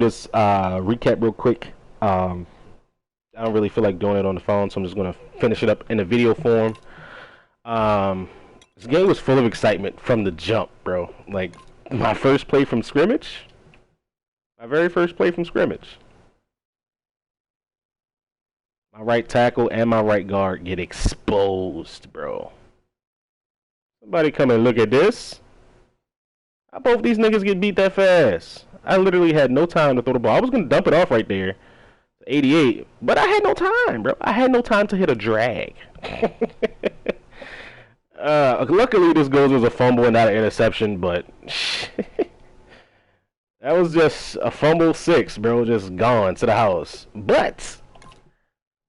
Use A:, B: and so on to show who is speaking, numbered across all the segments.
A: Just recap real quick. I don't really feel like doing it on the phone, so I'm just gonna finish it up in a video form. Um, this game was full of excitement from the jump, bro. Like my first play from scrimmage, my very first play from scrimmage. My right tackle and my right guard get exposed, bro. Somebody come and look at this. How both these niggas get beat that fast? I literally had no time to throw the ball. I was gonna dump it off right there, 88, but I had no time, bro. I had no time to hit a drag. Luckily, this goes as a fumble and not an interception, but that was just a fumble six, bro. Just gone to the house. But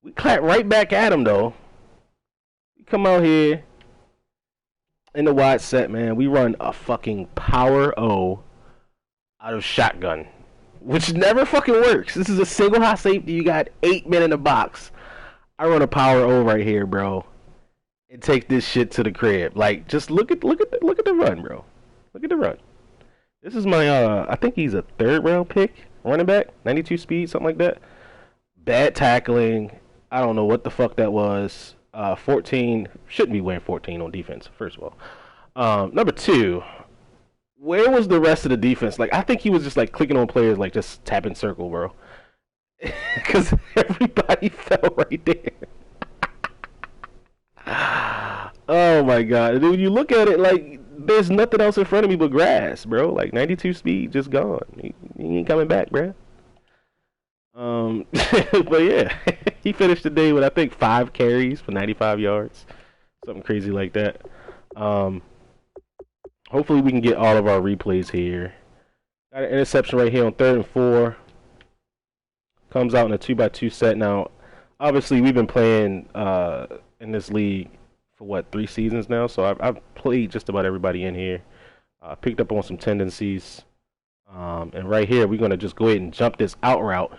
A: we clap right back at him, though. We come out here in the wide set, man. We run a fucking power O out of shotgun, which never fucking works. This is a single high safety. You got 8 men in the box. I run a power O right here, bro, and take this shit to the crib. Like, just look at the run, bro. Look at the run. This is my I think he's a 3rd round pick, running back, 92 speed, something like that. Bad tackling. I don't know what the fuck that was. 14 shouldn't be wearing 14 on defense. First of all, number 2. Where was the rest of the defense? Like, I think he was just like clicking on players, like just tapping circle, bro. Because everybody fell right there. Oh my god! And when you look at it, like there's nothing else in front of me but grass, bro. Like 92 speed, just gone. He ain't coming back, bro. But yeah, he finished the day with I think 5 carries for 95 yards, something crazy like that. Hopefully we can get all of our replays here. Got an interception right here on 3rd and 4. Comes out in a 2x2 set. Now, obviously we've been playing in this league for what, 3 seasons now. So I've played just about everybody in here. Picked up on some tendencies. And right here we're gonna just go ahead and jump this out route.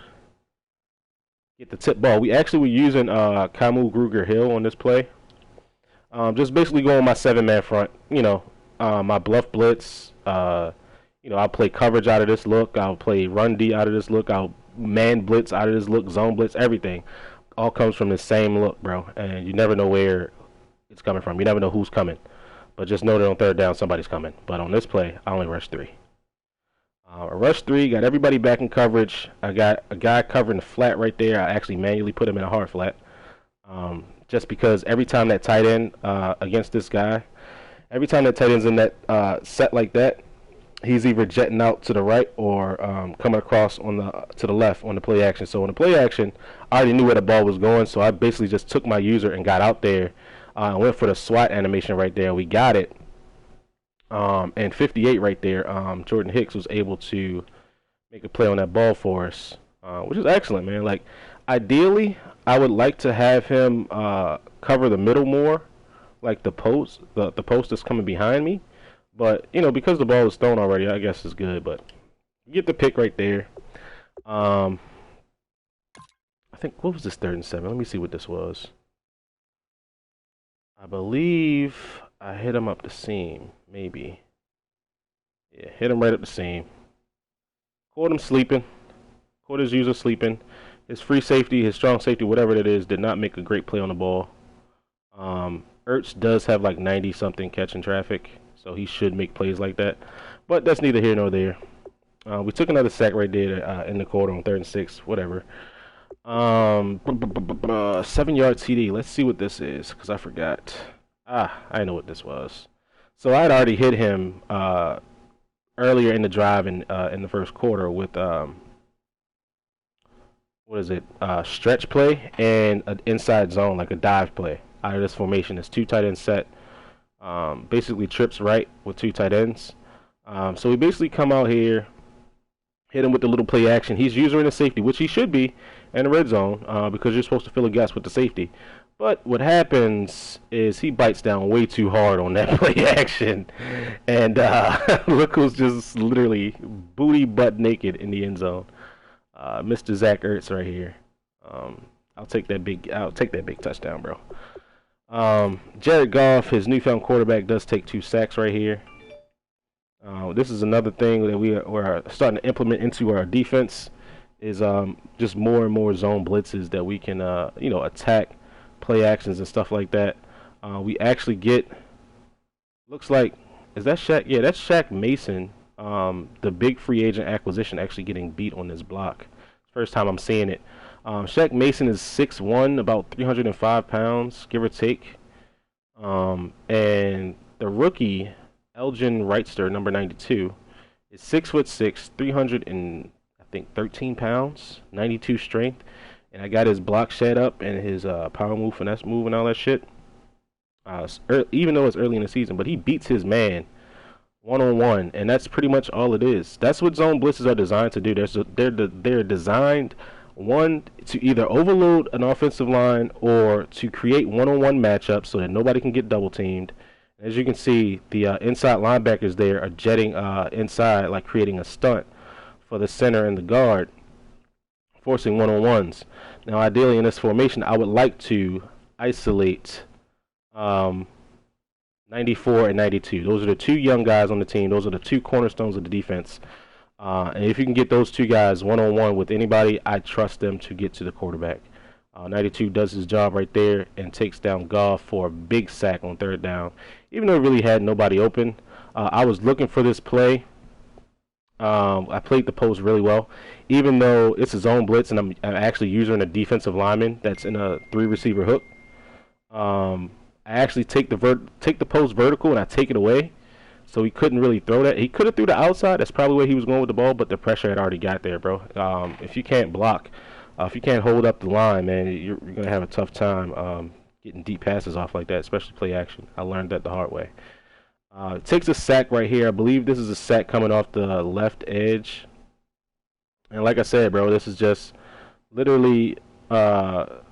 A: Get the tip ball. We actually were using Kamu Gruger Hill on this play. Just basically going my 7-man front. You know. My bluff blitz, I'll play coverage out of this look. I'll play run D out of this look. I'll man blitz out of this look, zone blitz, everything. All comes from the same look, bro. And you never know where it's coming from. You never know who's coming. But just know that on 3rd down, somebody's coming. But on this play, I only rush 3. I rush 3, got everybody back in coverage. I got a guy covering the flat right there. I actually manually put him in a hard flat. Just because every time that tight end against this guy, every time that tight end's in that set like that, he's either jetting out to the right or coming across to the left on the play action. So on the play action, I already knew where the ball was going, so I basically just took my user and got out there and went for the SWAT animation right there. We got it. And 58 right there, Jordan Hicks was able to make a play on that ball for us, which is excellent, man. Like, ideally, I would like to have him cover the middle more, like the post that's coming behind me, but because the ball is thrown already, I guess it's good. But you get the pick right there. I think, what was this 3rd and 7? Let me see what this was. I believe I hit him up the seam, maybe. Yeah, hit him right up the seam. Caught him sleeping. Caught his user sleeping. His free safety, his strong safety, whatever it is, did not make a great play on the ball. Ertz does have like 90-something catching traffic, so he should make plays like that. But that's neither here nor there. We took another sack right there in the quarter on 3rd and 6, whatever. 7-yard TD. Let's see what this is, because I forgot. I know what this was. So I had already hit him earlier in the drive in the first quarter with stretch play and an inside zone, like a dive play out of this formation. It's 2 tight end set, basically trips right with 2 tight ends. So we basically come out here, hit him with the little play action. He's user in the safety, which he should be in the red zone, because you're supposed to fill a gas with the safety. But what happens is he bites down way too hard on that play action, and look who's just literally booty butt naked in the end zone. Mr. Zach Ertz right here. I'll take that big touchdown, bro. Jared Goff, his newfound quarterback, does take 2 sacks right here. This is another thing that we're starting to implement into our defense is just more and more zone blitzes that we can attack, play actions and stuff like that. We actually get looks like is that Shaq? Yeah, that's Shaq Mason. The big free agent acquisition actually getting beat on this block. First time I'm seeing it. Shaq Mason is 6'1", about 305 pounds, give or take. And the rookie, Elgin Wrightster, number 92, is 6'6", 300 and I think 13 pounds, 92 strength. And I got his block shed up and his power move, finesse move, and all that shit. Even though it's early in the season, but he beats his man one-on-one, and that's pretty much all it is. That's what zone blitzes are designed to do. They're designed, one, to either overload an offensive line or to create one-on-one matchups so that nobody can get double teamed. As you can see, the inside linebackers there are jetting inside, like creating a stunt for the center and the guard, forcing one-on-ones. Now, ideally in this formation, I would like to isolate 94 and 92. Those are the two young guys on the team. Those are the two cornerstones of the defense. And if you can get those two guys one-on-one with anybody, I trust them to get to the quarterback. 92 does his job right there and takes down Goff for a big sack on third down. Even though it really had nobody open, I was looking for this play. I played the post really well. Even though it's a zone blitz and I'm actually using a defensive lineman that's in a 3-receiver hook, I actually take the post vertical and I take it away, so he couldn't really throw that. He could have threw the outside. That's probably where he was going with the ball, but the pressure had already got there, bro. If you can't block, if you can't hold up the line, man, you're gonna have a tough time getting deep passes off like that, especially play action. I learned that the hard way. Takes a sack right here. I believe this is a sack coming off the left edge. And like I said, bro, this is just literally all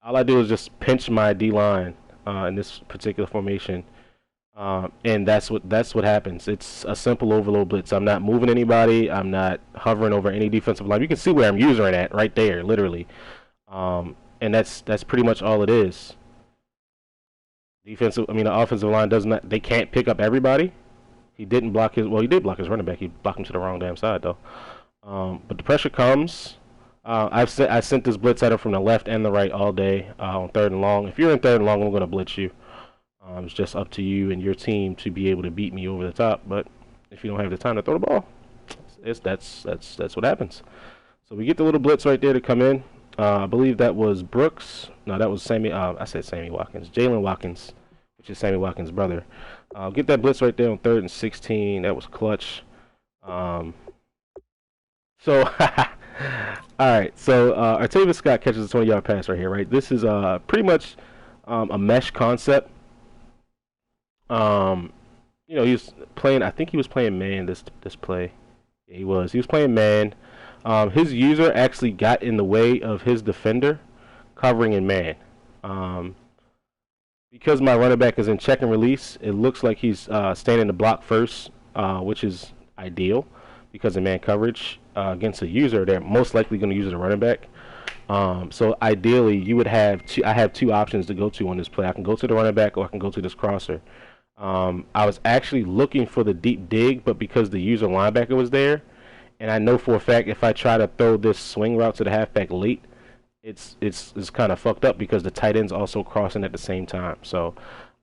A: I do is just pinch my D line in this particular formation, and that's what happens. It's a simple overload blitz. I'm not moving anybody. I'm not hovering over any defensive line. You can see where I'm using it at right there, literally, and that's pretty much all it is. The offensive line does not. They can't pick up everybody. He didn't block his. Well, he did block his running back. He blocked him to the wrong damn side though. But the pressure comes. I sent this blitz at him from the left and the right all day on third and long. If you're in third and long, I'm going to blitz you. It's just up to you and your team to be able to beat me over the top. But if you don't have the time to throw the ball, that's what happens. So we get the little blitz right there to come in. I believe that was Brooks. No, that was Sammy. I said Sammy Watkins. Jalen Watkins, which is Sammy Watkins' brother. Get that blitz right there on 3rd and 16. That was clutch. So, alright, so Artavis Scott catches a 20-yard pass right here, right? This is pretty much a mesh concept. He was playing, I think he was playing man this play. Yeah, he was playing man. His user actually got in the way of his defender covering in man. Because my running back is in check and release, it looks like he's standing to block first, which is ideal because in man coverage against a user, they're most likely going to use the running back. So ideally, you would have I have two options to go to on this play. I can go to the running back or I can go to this crosser. I was actually looking for the deep dig, but because the user linebacker was there, and I know for a fact if I try to throw this swing route to the halfback late, it's kind of fucked up because the tight end's also crossing at the same time. So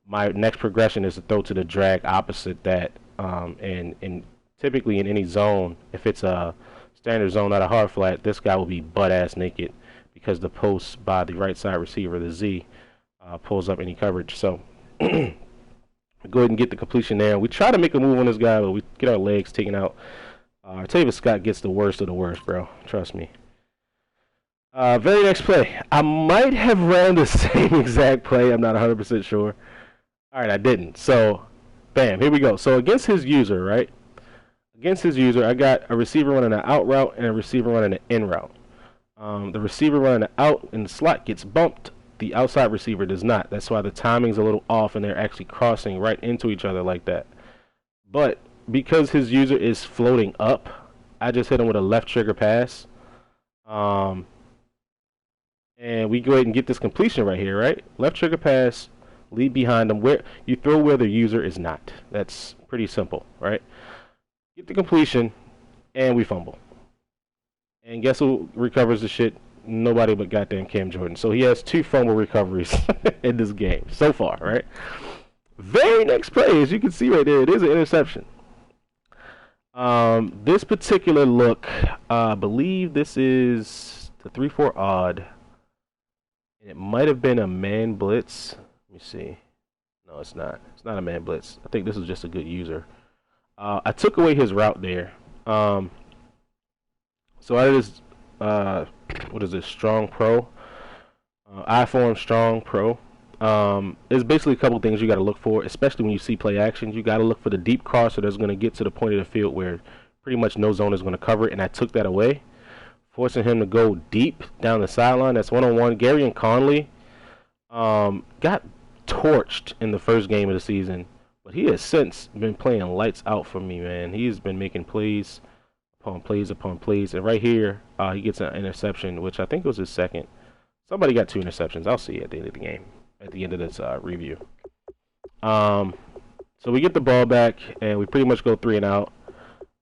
A: my next progression is to throw to the drag opposite that, and typically in any zone, if it's a standard zone, not a hard flat, this guy will be butt-ass naked because the post by the right side receiver, the Z, pulls up any coverage. So go ahead and get the completion there. We try to make a move on this guy, but we get our legs taken out. Tavis Scott gets the worst of the worst, bro. Trust me. Very next play. I might have ran the same exact play. I'm not 100% sure. All right, I didn't. So, bam, here we go. So against his user, right? Against his user, I got a receiver running an out route and a receiver running an in route. The receiver running an out in the slot gets bumped. The outside receiver does not. That's why the timing's a little off and they're actually crossing right into each other like that. But because his user is floating up, I just hit him with a left trigger pass. And we go ahead and get this completion right here, right? Left trigger pass, lead behind him. Where you throw where the user is not. That's pretty simple, right? get the completion, and we fumble. And guess who recovers the shit? Nobody but goddamn Cam Jordan. So he has 2 fumble recoveries in this game so far, right? Very next play, as you can see right there, it is an interception. This particular look, I believe this is the 3-4 odd. And it might have been a man blitz. Let me see. No, it's not. It's not a man blitz. I think this is just a good user. I took away his route there. So out of this, what is this? Strong Pro. iForm Strong Pro. There's basically a couple things you got to look for, especially when you see play action. You got to look for the deep crosser that's going to get to the point of the field where pretty much no zone is going to cover it, and I took that away, forcing him to go deep down the sideline. That's one-on-one. Gary and Conley got torched in the first game of the season, but he has since been playing lights out for me, man. He's been making plays upon plays upon plays, and right here, he gets an interception, which I think was his second. Somebody got 2 interceptions. I'll see at the end of the game, at the end of this review. So we get the ball back, and we pretty much go 3 and out.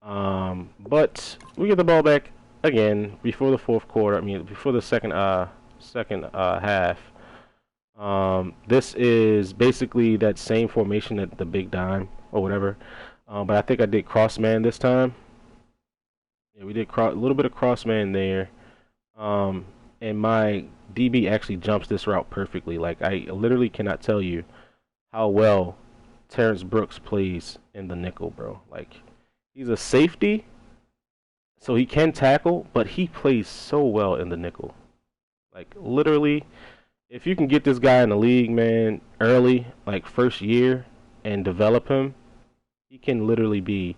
A: But we get the ball back again before the fourth quarter. I mean, before the second half. This is basically that same formation at the big dime or whatever. But I think I did cross man this time. Yeah, we did a little bit of cross man there. And my DB actually jumps this route perfectly. Like, I literally cannot tell you how well Terrence Brooks plays in the nickel, bro. Like, he's a safety, so he can tackle, but he plays so well in the nickel. Like, literally, if you can get this guy in the league, man, early, like first year, and develop him, he can literally be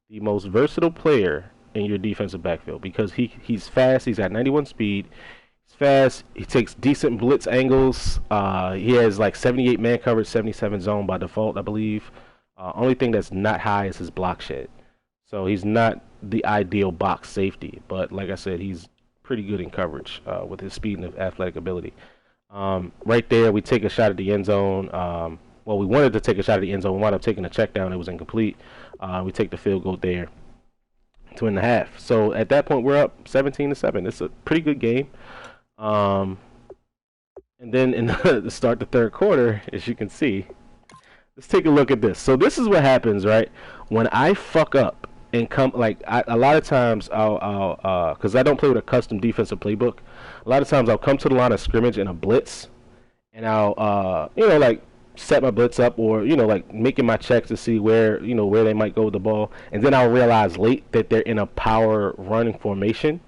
A: the most versatile player in your defensive backfield because he's fast. He's got 91 speed. He's fast. He takes decent blitz angles. He has like 78 man coverage, 77 zone by default, I believe. Only thing that's not high is his block shed. So he's not the ideal box safety, but like I said, he's pretty good in coverage with his speed and athletic ability. Right there, we take a shot at the end zone. Well, we wanted to take a shot at the end zone. We wound up taking a check down. It was incomplete. We take the field goal there, 2.5. So at that point, we're up 17-7. It's a pretty good game. And then in the start the third quarter, as you can see, let's take a look at this. So this is what happens, right? When I fuck up and come, like, a lot of times I'll because I don't play with a custom defensive playbook. A lot of times I'll come to the line of scrimmage in a blitz, and I'll like set my blitz up, or like making my checks to see where where they might go with the ball, and then I'll realize late that they're in a power running formation,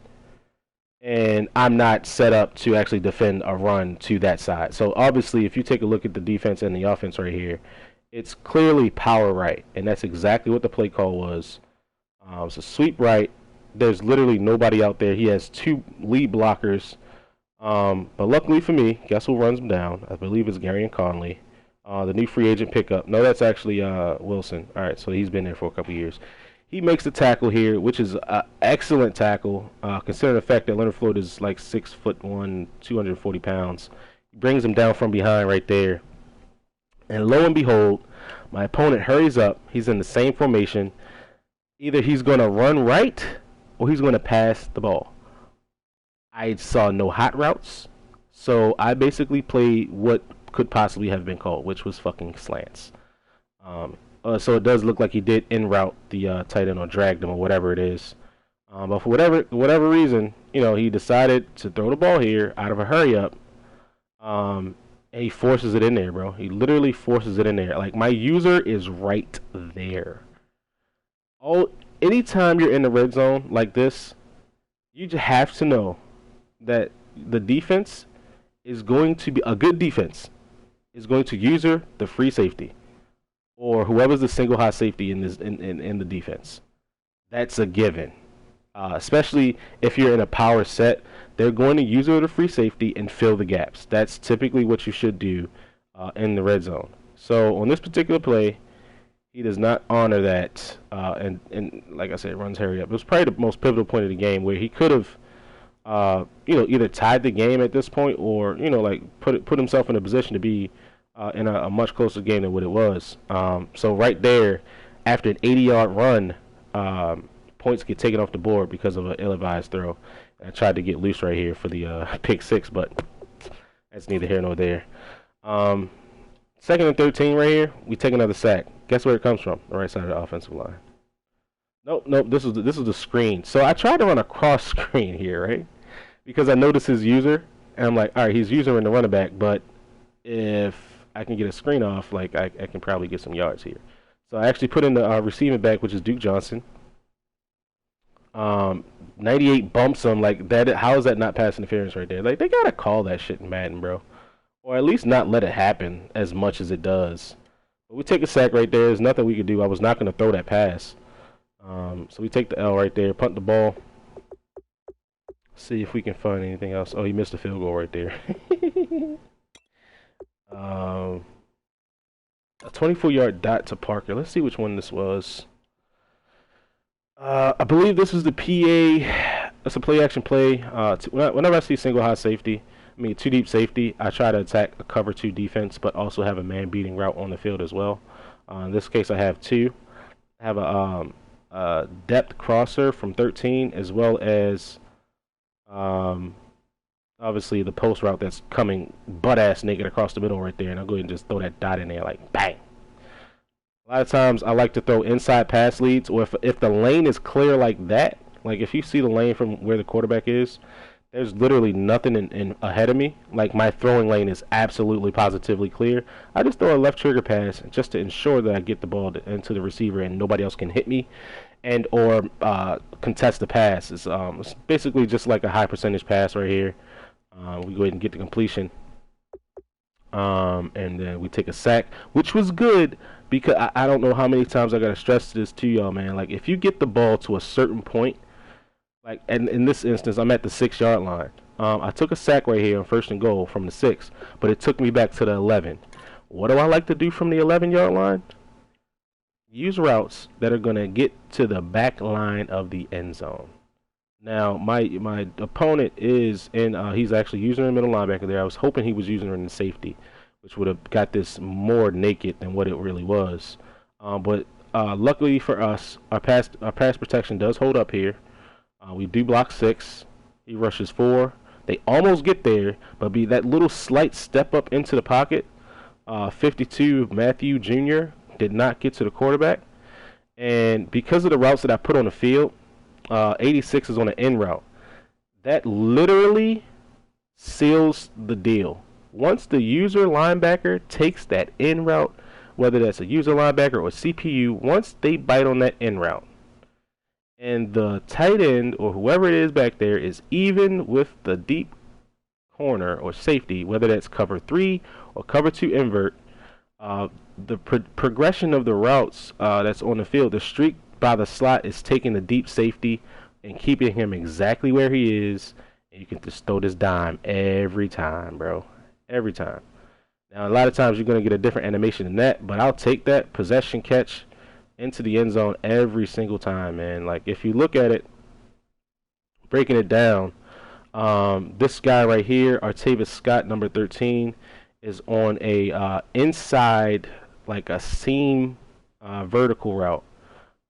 A: and I'm not set up to actually defend a run to that side. So obviously, if you take a look at the defense and the offense right here, it's clearly power right, and that's exactly what the play call was. So sweep right. There's literally nobody out there. He has 2 lead blockers. But luckily for me, guess who runs him down? I believe it's Gary and Conley. The new free agent pickup. No, that's actually Wilson. All right, so he's been there for a couple years. He makes the tackle here, which is an excellent tackle, considering the fact that Leonard Floyd is like 6'1", 240 pounds. He brings him down from behind right there. And lo and behold, my opponent hurries up. He's in the same formation. Either he's going to run right or he's going to pass the ball. I saw no hot routes, so I basically played what could possibly have been called, which was fucking slants. So it does look like he did en route the tight end or dragged him or whatever it is. But for whatever reason, he decided to throw the ball here out of a hurry up. And he forces it in there, bro. He literally forces it in there. Like, my user is right there. Anytime you're in the red zone like this, you just have to know that the defense is going to be a good defense. Is going to user the free safety, or whoever's the single high safety in this in the defense. That's a given. Especially if you're in a power set, they're going to user the free safety and fill the gaps. That's typically what you should do in the red zone. So on this particular play, he does not honor that, and like I said, runs hurry up. It was probably the most pivotal point of the game where he could have, either tied the game at this point, or like put himself in a position to be in a much closer game than what it was. So right there, after an 80-yard run, points get taken off the board because of an ill-advised throw. I tried to get loose right here for the pick six, but that's neither here nor there. Second and 13 right here, we take another sack. Guess where it comes from? The right side of the offensive line. Nope. This is the screen. So I tried to run a cross screen here, right? Because I noticed his user, and I'm like, all right, he's user in the running back, but if I can get a screen off, like I can probably get some yards here. So I actually put in the receiving back, which is Duke Johnson. 98 bumps him like that. How is that not pass interference right there? Like, they gotta call that shit in Madden, bro, or at least not let it happen as much as it does. But we take a sack right there. There's nothing we could do. I was not gonna throw that pass. So we take the L right there, punt the ball. See if we can find anything else. Oh, he missed a field goal right there. A 24-yard dot to Parker. Let's see which one this was. I believe this is the PA. It's a play action play. Whenever I see single high safety, two deep safety, I try to attack a cover two defense, but also have a man beating route on the field as well. In this case, I have two. I have a depth crosser from 13, as well as obviously the post route that's coming butt ass naked across the middle right there, and I'll go ahead and just throw that dot in there like bang. A lot of times I like to throw inside pass leads, or if the lane is clear like that, like if you see the lane from where the quarterback is, there's literally nothing in ahead of me. Like, my throwing lane is absolutely positively clear. I just throw a left trigger pass just to ensure that I get the ball into the receiver and nobody else can hit me and or contest the pass. It's basically just like a high percentage pass right here. We go ahead and get the completion. And then we take a sack, which was good because I don't know how many times I got to stress this to y'all, man. Like, if you get the ball to a certain point, like, and in this instance, I'm at the 6-yard line. I took a sack right here on 1st and goal from the 6, but it took me back to the 11. What do I like to do from the 11-yard line? Use routes that are going to get to the back line of the end zone. Now, my opponent is in, he's actually using a middle linebacker there. I was hoping he was using her in the safety, which would have got this more naked than what it really was. But luckily for us, our pass protection does hold up here. We do block 6. He rushes 4. They almost get there, but be that little slight step up into the pocket. 52 Matthew Jr. did not get to the quarterback. And because of the routes that I put on the field, 86 is on an in route. That literally seals the deal. Once the user linebacker takes that in route, whether that's a user linebacker or CPU, once they bite on that in route, and the tight end or whoever it is back there is even with the deep corner or safety, whether that's cover 3 or cover 2 invert, the progression of the routes that's on the field, the streak by the slot is taking the deep safety and keeping him exactly where he is, and you can just throw this dime every time, bro. Every time. Now, a lot of times you're going to get a different animation than that, but I'll take that possession catch into the end zone every single time, man. Like, if you look at it, breaking it down, this guy right here, Artavis Scott, number 13, is on a inside, like a seam vertical route,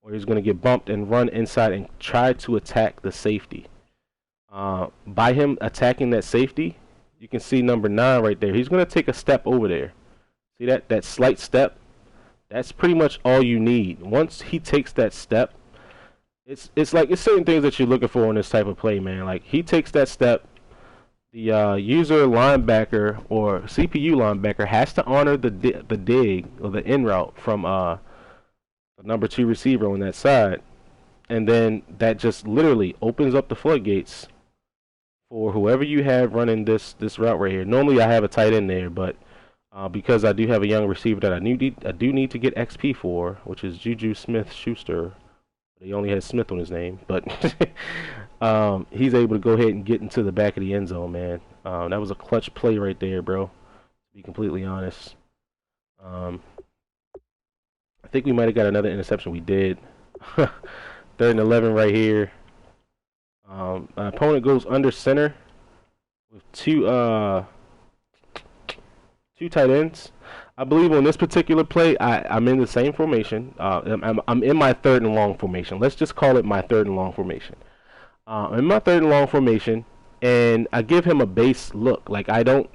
A: where he's going to get bumped and run inside and try to attack the safety. By him attacking that safety, you can see number 9 right there. He's going to take a step over there. See that slight step? That's pretty much all you need. Once he takes that step, it's certain things that you're looking for in this type of play, man. Like, he takes that step, the user linebacker or CPU linebacker has to honor the dig or the in route from the number 2 receiver on that side, and then that just literally opens up the floodgates for whoever you have running this route right here. Normally I have a tight end there, but because I do have a young receiver that I do need to get XP for, which is Juju Smith-Schuster. He only has Smith on his name, but he's able to go ahead and get into the back of the end zone, man. That was a clutch play right there, bro, to be completely honest. I think we might have got another interception. We did. 3rd and 11 right here. My opponent goes under center with two tight ends. I believe on this particular play, I'm in the same formation. I'm in my third and long formation. Let's just call it my third and long formation. I'm in my third and long formation, and I give him a base look. Like I don't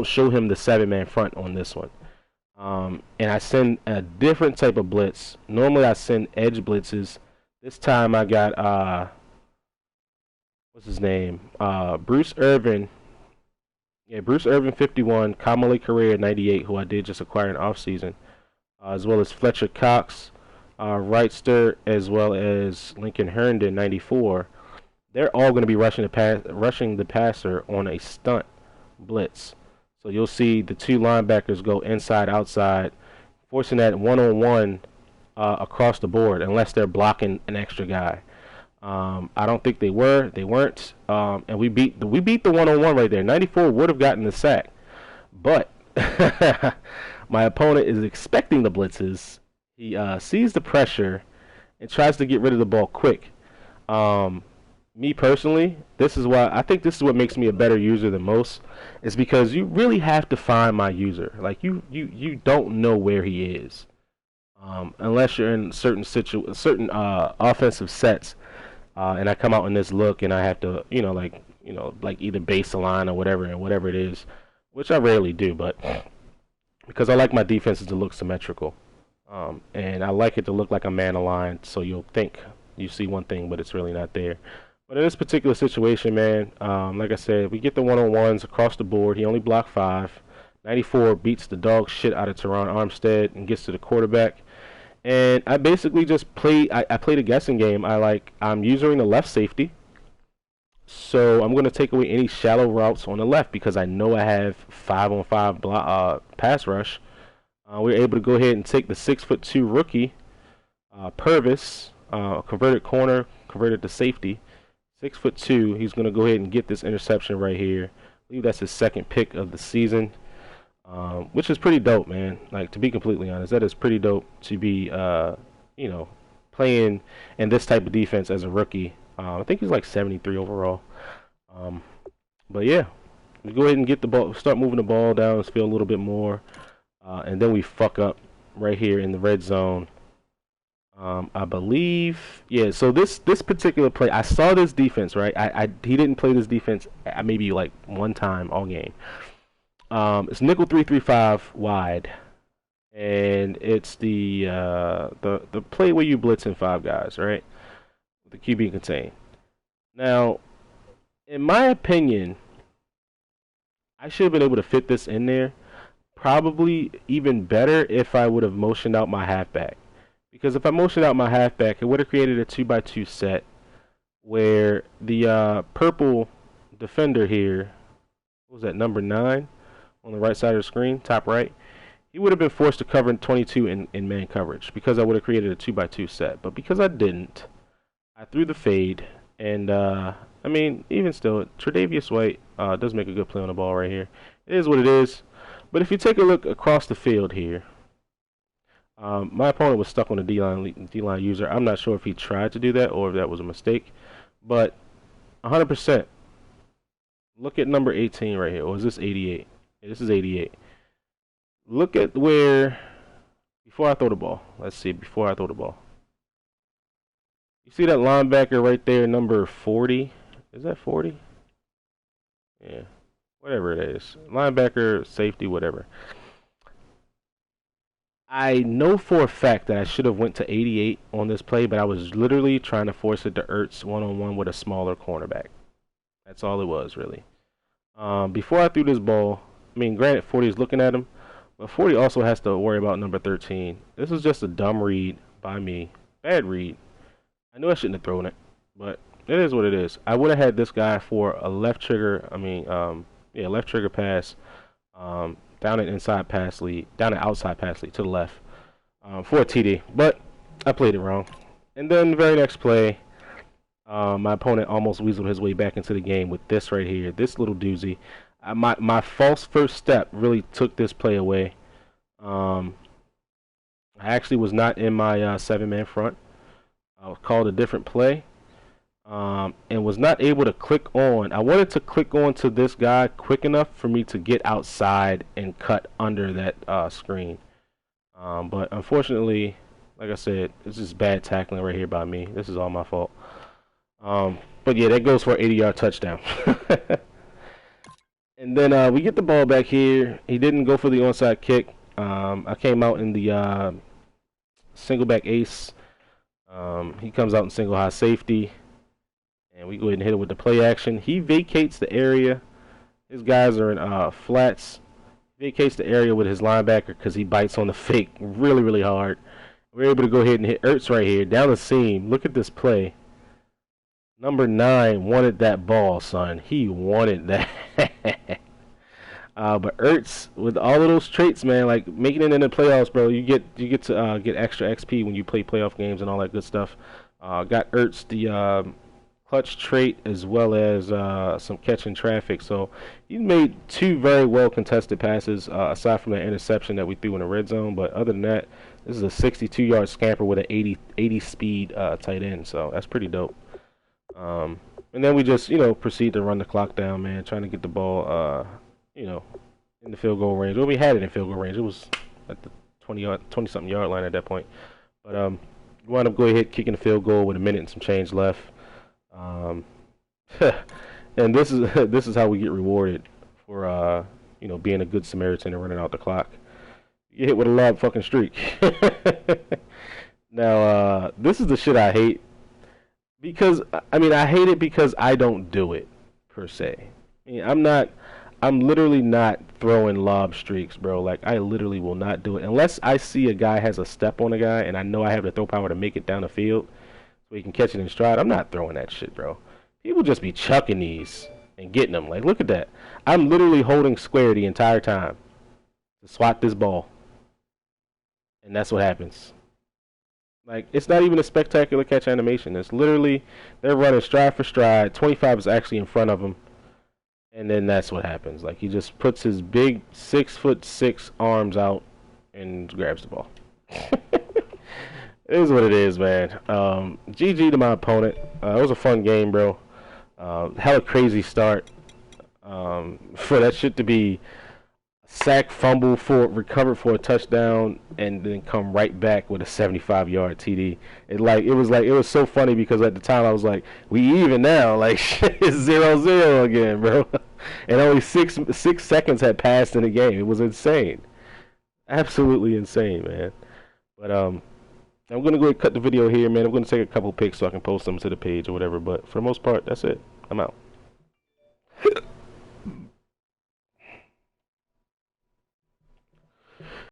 A: show him the 7-man front on this one. And I send a different type of blitz. Normally I send edge blitzes. This time I got what's his name? Bruce Irvin. Yeah, Bruce Irvin 51, Kamale Correa 98, who I did just acquire in offseason, as well as Fletcher Cox, Wrightster, as well as Lincoln Herndon 94. They're all going to be rushing the passer on a stunt blitz. So you'll see the two linebackers go inside, outside, forcing that one-on-one across the board, unless they're blocking an extra guy. I don't think they were. They weren't. And we beat the one-on-one right there. 94 would have gotten the sack, but my opponent is expecting the blitzes. He sees the pressure and tries to get rid of the ball quick. Me personally, this is why I think this is what makes me a better user than most. Is because you really have to find my user. Like you don't know where he is, unless you're in certain offensive sets. And I come out in this look, and I have to, like either base a line or whatever it is, which I rarely do, but because I like my defenses to look symmetrical, and I like it to look like a man aligned, so you'll think you see one thing, but it's really not there. But in this particular situation, man, like I said, we get the one-on-ones across the board. He only blocked 5. 94 beats the dog shit out of Teron Armstead and gets to the quarterback. And I basically just played. I played a guessing game. I'm using the left safety, so I'm going to take away any shallow routes on the left because I know I have 5-on-5 pass rush. We're able to go ahead and take the 6'2" rookie, Purvis, converted corner, converted to safety, 6'2". He's going to go ahead and get this interception right here. I believe that's his second pick of the season. Which is pretty dope, man. Like, to be completely honest, that is pretty dope to be, playing in this type of defense as a rookie. I think he's like 73 overall. But yeah, we go ahead and get the ball, start moving the ball down this field a little bit more, and then we fuck up right here in the red zone. I believe, yeah. So this particular play, I saw this defense, right? He didn't play this defense maybe like one time all game. It's nickel 3-3-5 wide, and it's the play where you blitz in 5 guys, right? With the QB contained. Now, in my opinion, I should have been able to fit this in there. Probably even better if I would have motioned out my halfback, because if I motioned out my halfback, it would have created a 2x2 set where the purple defender here, what was that, number 9? On the right side of the screen, top right, he would have been forced to cover 22 in man coverage because I would have created a 2x2 set. But because I didn't, I threw the fade, and I mean, even still, Tre'Davious White does make a good play on the ball right here. It is what it is. But if you take a look across the field here, my opponent was stuck on a D-line user. I'm not sure if he tried to do that or if that was a mistake, but 100%. Look at number 18 right here, or is this 88? This is 88. Look at where, before I throw the ball. Let's see, before I throw the ball. You see that linebacker right there, number 40? Is that 40? Yeah, whatever it is. Linebacker, safety, whatever. I know for a fact that I should have went to 88 on this play, but I was literally trying to force it to Ertz one-on-one with a smaller cornerback. That's all it was, really. Before I threw this ball, I mean, granted, 40 is looking at him, but 40 also has to worry about number 13. This was just a dumb read by me. Bad read. I knew I shouldn't have thrown it, but it is what it is. I would have had this guy for a left trigger, left trigger pass, down an outside pass lead to the left, for a TD, but I played it wrong. And then the very next play, my opponent almost weaseled his way back into the game with this right here, this little doozy. My false first step really took this play away. I actually was not in my 7-man front. I was called a different play. and was not able to click on. I wanted to click on to this guy quick enough for me to get outside and cut under that screen. But unfortunately, like I said, it's just bad tackling right here by me. This is all my fault. But yeah, that goes for an 80-yard touchdown. And then we get the ball back here. He didn't go for the onside kick. I came out in the single back ace. He comes out in single high safety. And we go ahead and hit it with the play action. He vacates the area. His guys are in flats. Vacates the area with his linebacker because he bites on the fake really, really hard. We're able to go ahead and hit Ertz right here down the seam. Look at this play. Number 9 wanted that ball, son. He wanted that. But Ertz, with all of those traits, man, like making it in the playoffs, bro, you get to get extra XP when you play playoff games and all that good stuff. Got Ertz the clutch trait as well as some catching traffic. So he made 2 very well contested passes, aside from the interception that we threw in the red zone. But other than that, this is a 62-yard scamper with an 80 speed tight end. So that's pretty dope. And then we just, proceed to run the clock down, man, trying to get the ball, in the field goal range. Well, we had it in field goal range. It was at the 20-something yard line at that point. But we wound up going ahead kicking the field goal with a minute and some change left. And this is how we get rewarded for being a good Samaritan and running out the clock. You get hit with a lob fucking streak. Now this is the shit I hate. Because, I hate it because I don't do it, per se. I'm literally not throwing lob streaks, bro. Like, I literally will not do it. Unless I see a guy has a step on a guy and I know I have the throw power to make it down the field so he can catch it in stride, I'm not throwing that shit, bro. People just be chucking these and getting them. Like, look at that. I'm literally holding square the entire time to swat this ball. And that's what happens. Like, it's not even a spectacular catch animation. It's literally, they're running stride for stride. 25 is actually in front of him. And then that's what happens. Like, he just puts his big 6'6" arms out and grabs the ball. It is what it is, man. GG to my opponent. It was a fun game, bro. Hella crazy start. For that shit to be sack, fumble, recovered for a touchdown, and then come right back with a 75-yard TD. It was so funny because at the time I was like, we even now, like shit is 0-0 again, bro. And only six seconds had passed in the game. It was insane, absolutely insane, man. But I'm gonna go ahead and cut the video here, man. I'm gonna take a couple pics so I can post them to the page or whatever. But for the most part, that's it. I'm out.